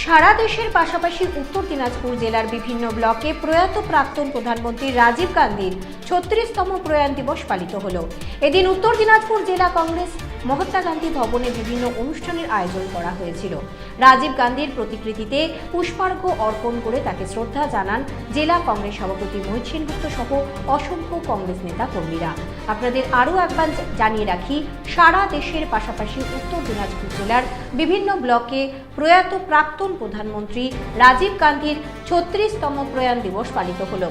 সারা দেশের পাশাপাশি উত্তর দিনাজপুর জেলার বিভিন্ন ব্লকে প্রয়াত প্রাক্তন প্রধানমন্ত্রী রাজীব গান্ধীর 36তম প্রয়াণ দিবস পালিত হলো। এদিন উত্তর দিনাজপুর জেলা কংগ্রেস মহাত্মা গান্ধী ভবনে বিভিন্ন অনুষ্ঠানের আয়োজন করা হয়েছিল। রাজীব গান্ধীর প্রতিকৃতিতে পুষ্পার্ঘ্য অর্পণ করে তাকে শ্রদ্ধা জানান জেলা কংগ্রেস সভাপতি মোহিত সেনগুপ্ত সহ অসংখ্য কংগ্রেস নেতা কর্মীরা। আপনাদের আরও একবার জানিয়ে রাখি, সারা দেশের পাশাপাশি উত্তর দিনাজপুর জেলার বিভিন্ন ব্লকে প্রয়াত প্রাক্তন প্রধানমন্ত্রী রাজীব গান্ধীর 36তম প্রয়াণ দিবস পালিত হলো।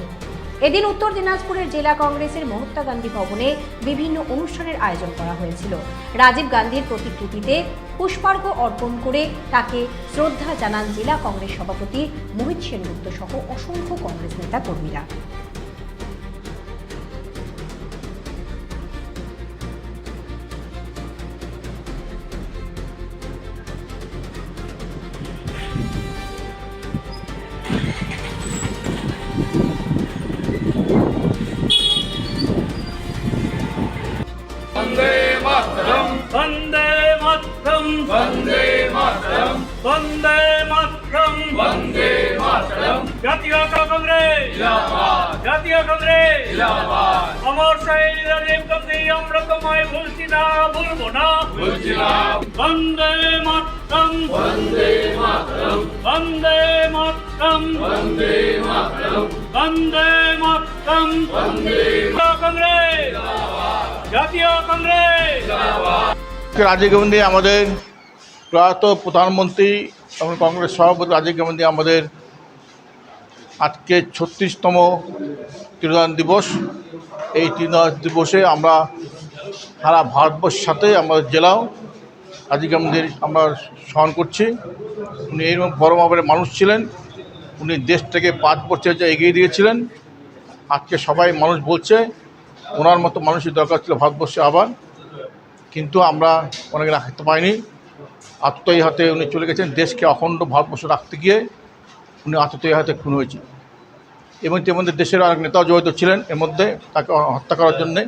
এদিন উত্তর দিনাজপুরের জেলা কংগ্রেসের মহাত্মা গান্ধী ভবনে বিভিন্ন অনুষ্ঠানের আয়োজন করা হয়েছিল। রাজীব গান্ধীর প্রতিকৃতিতে পুষ্পার্ঘ্য অর্পণ করে তাকে শ্রদ্ধা জানান জেলা কংগ্রেস সভাপতি মোহিত সেনগুপ্ত সহ অসংখ্য কংগ্রেস নেতা কর্মীরা। वंदे मातरम वंदे मातरम वंदे मातरम वंदे मातरम वंदे मातरम জাতীয় কংগ্রেস जिंदाबाद জাতীয় কংগ্রেস जिंदाबाद অমর শহীদ রাজীব গান্ধী আমরা তোমায় ভুলছি না, ভুলবো না। गुजरात वंदे मातरम वंदे मातरम वंदे मातरम वंदे मातरम वंदे मातरम वंदे কংগ্রেস জাতীয় কংগ্রেস। রাজীব গান্ধী আমাদের প্রয়াত প্রধানমন্ত্রী এবং কংগ্রেস সভাপতি রাজীব গান্ধী আমাদের আজকে 36তম তৃণমূল দিবস। এই তৃণমূল দিবসে আমরা সারা ভারতবর্ষের সাথে আমাদের জেলাও রাজীব গান্ধীর আমরা স্মরণ করছি। উনি এইরকম বড় মাপের মানুষ ছিলেন। উনি দেশটাকে 5 বছর এগিয়ে দিয়েছিলেন। আজকে সবাই মানুষ বলছে ওনার মতো মানুষের দরকার ছিল ভারতবর্ষে আবার, কিন্তু আমরা অনেকে রাখতে পাইনি। আততায়ী হাতে উনি চলে গেছেন। দেশকে অখণ্ড ভারতবর্ষ রাখতে গিয়ে উনি আততায়ী হাতে খুন হয়েছে এবং এর মধ্যে দেশের অনেক নেতাও জড়িত ছিলেন এর মধ্যে তাকে হত্যা করার জন্যে।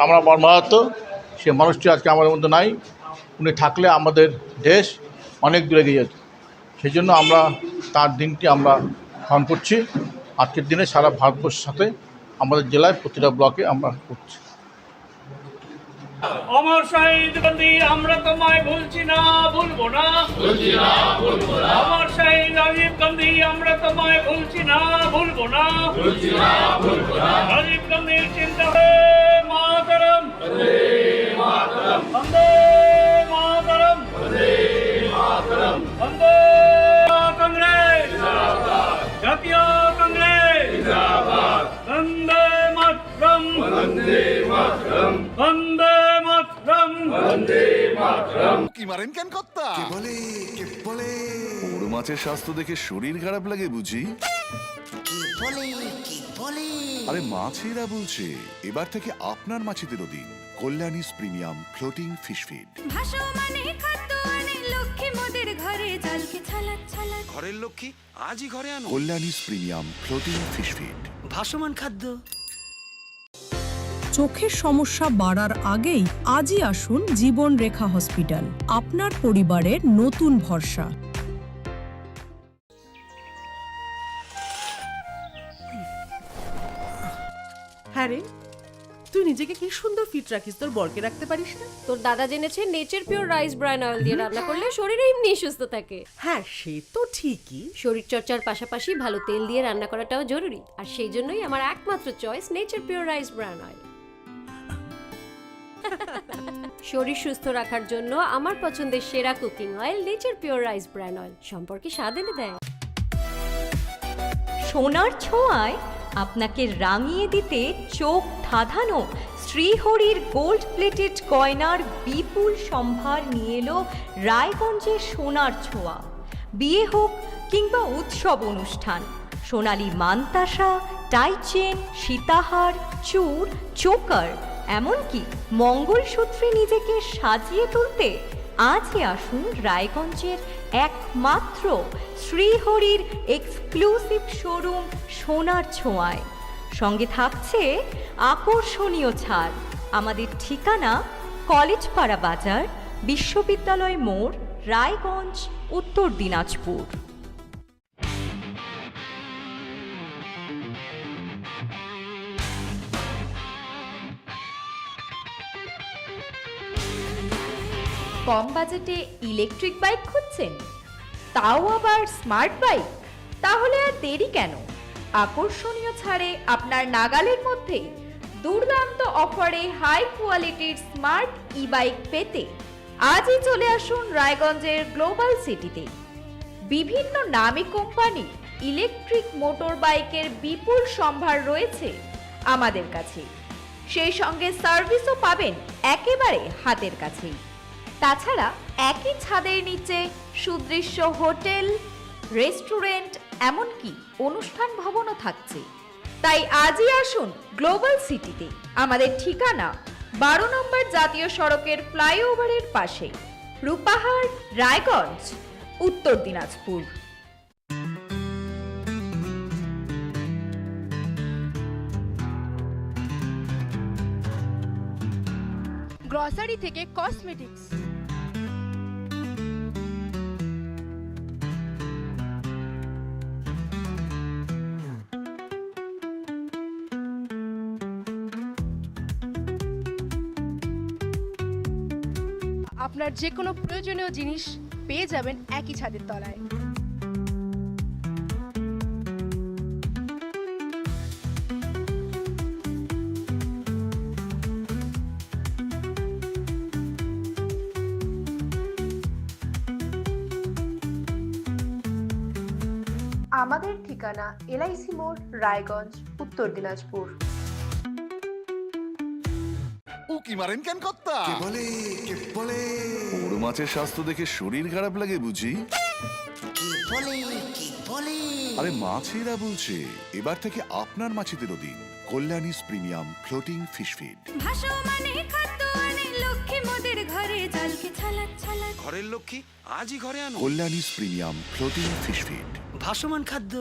আমরা মর্মাহত, সে মানুষটি আজকে আমাদের মধ্যে নাই। উনি থাকলে আমাদের দেশ অনেক দূরে এগিয়ে যেত। সেই জন্য আমরা তার দিনটি আমরা পালন করছি। আজকের দিনে সারা ভারতবর্ষের সাথে আমাদের জেলায় প্রতিটা ব্লকে আমরা করছি। অমর শহীদ গান্ধী আমরা তোমায় ভুলছি না, ভুলবো না। गुजरात बुलबुला অমর শহীদ রাজীব গান্ধী আমরা তোমায় ভুলছি না, ভুলবো না। गुजरात बुलबुला রাজীব গান্ধীর চিন্তা হে মাতরম वंदे मातरम বন্দে মাতরম वंदे मातरम বন্দে কংগ্রেস जिंदाबाद জাতীয় কংগ্রেস जिंदाबाद বন্দে মাতরম वंदे मातरम বন্দে মাতরম वंदे मातरम কি মারেন কেন কর্তা? কে বলে বড় মাছের স্বাস্থ্য দেখে শরীর খারাপ লাগে বুঝি? আরে মাছেরা বলছে এবার থেকে আপনার মাছেদেরও দিন কল্যাণীস প্রিমিয়াম ফ্লোটিং ফিশ ফিড। ভাসমানে খাদ্য আনে লক্ষ্মী মোদের ঘরে জলকে ছালাক ছালাক ঘরের লক্ষ্মী আজই ঘরে আনো কল্যাণীস প্রিমিয়াম ফ্লোটিং ফিশ ফিড। ভাসমান খাদ্য। চোখের সমস্যা বাড়ার আগেই আজই আসুন জীবন রেখা হসপিটাল, আপনার পরিবারের নতুন ভরসা। হ্যাঁ রে, তুই নিজেকে কি সুন্দর ফিট রাখিস, তোর বরকে রাখতে পারিস না? তোর দাদা জেনেছে nature pure rice bran oil দিয়ে রান্না করলে শরীর এমনি সুস্থ থাকে। হ্যাঁ সে তো ঠিকই, শরীর চর্চার পাশাপাশি ভালো তেল দিয়ে রান্না করাটাও জরুরি, আর সেই জন্যই আমার একমাত্র choice nature pure rice bran oil. শরীর সুস্থ রাখার জন্য আমার পছন্দের সেরা cooking oil nature pure rice bran oil সম্পর্কে স্বাদ এনে দেয়। সোনার ছোঁয়ায় আপনাকে রাঙিয়ে দিতে চোখ ধাঁধানো শ্রীহরির গোল্ড প্লেটেড গয়নার বিপুল সম্ভার নিয়ে এলো রায়গঞ্জের সোনার ছোঁয়া। বিয়ে হোক কিংবা উৎসব অনুষ্ঠান, সোনালি মানতাসা, টাইচেন, সীতাহার, চূড়, চোকার, এমনকি মঙ্গলসূত্রে নিজেকে সাজিয়ে তুলতে আজই আসুন রায়গঞ্জের একমাত্র শ্রীহরির এক্সক্লুসিভ শোরুম সোনার ছোঁয়ায়। সঙ্গে থাকছে আকর্ষণীয় ছাড়। আমাদের ঠিকানা কলেজপাড়া বাজার, বিশ্ববিদ্যালয় মোড়, রায়গঞ্জ, উত্তর দিনাজপুর। কম বাজেটে ইলেকট্রিক বাইক খুঁজছেন, তাও আবার স্মার্ট বাইক? তাহলে আর দেরি কেন? আকর্ষণীয় ছাড়ে আপনার নাগালের মধ্যে দুর্দান্ত অফারে হাই কোয়ালিটির স্মার্ট ই বাইক পেতে আজই চলে আসুন রায়গঞ্জের গ্লোবাল সিটিতে। বিভিন্ন নামী কোম্পানি ইলেকট্রিক মোটর বাইকের বিপুল সম্ভার রয়েছে আমাদের কাছে, সেই সঙ্গে সার্ভিসও পাবেন একেবারে হাতের কাছেই। তাছাড়া একই ছাদের নিচে সুদৃশ্য হোটেল, রেস্টুরেন্ট, এমনকি অনুষ্ঠান ভবনও থাকছে। তাই আজই আসুন গ্লোবাল সিটিতে। আমাদের ঠিকানা 12 নম্বর জাতীয় সড়কের ফ্লাইওভারের পাশে, রূপাহাড়, রায়গঞ্জ, উত্তর দিনাজপুর। গ্রসারি থেকে কসমেটিক্স, আপনার যে কোনো প্রয়োজনীয় জিনিস পেয়ে যাবেন একই ছাদের তলায়। আমাদের ঠিকানা এলআইসি মোড়, রায়গঞ্জ, উত্তর দিনাজপুর। উকি মারেন কেন কর্তা? বড় মাছের স্বাস্থ্য দেখে শরীর খারাপ লাগে বুঝি? আরে মাছেরা বলছে এবার থেকে আপনার মাছেদেরও দিন কল্যাণীস প্রিমিয়াম ফ্লোটিং ফিশ ফিড। ভাসমানে খাদ্য আনে লক্ষ্মী মোদের ঘরে জলকে ছালাক ছালাক। ঘরের লক্ষ্মী আজই ঘরে আনো। কল্যাণীস প্রিমিয়াম ফ্লোটিং ফিশ ফিড। ভাসমান খাদ্য।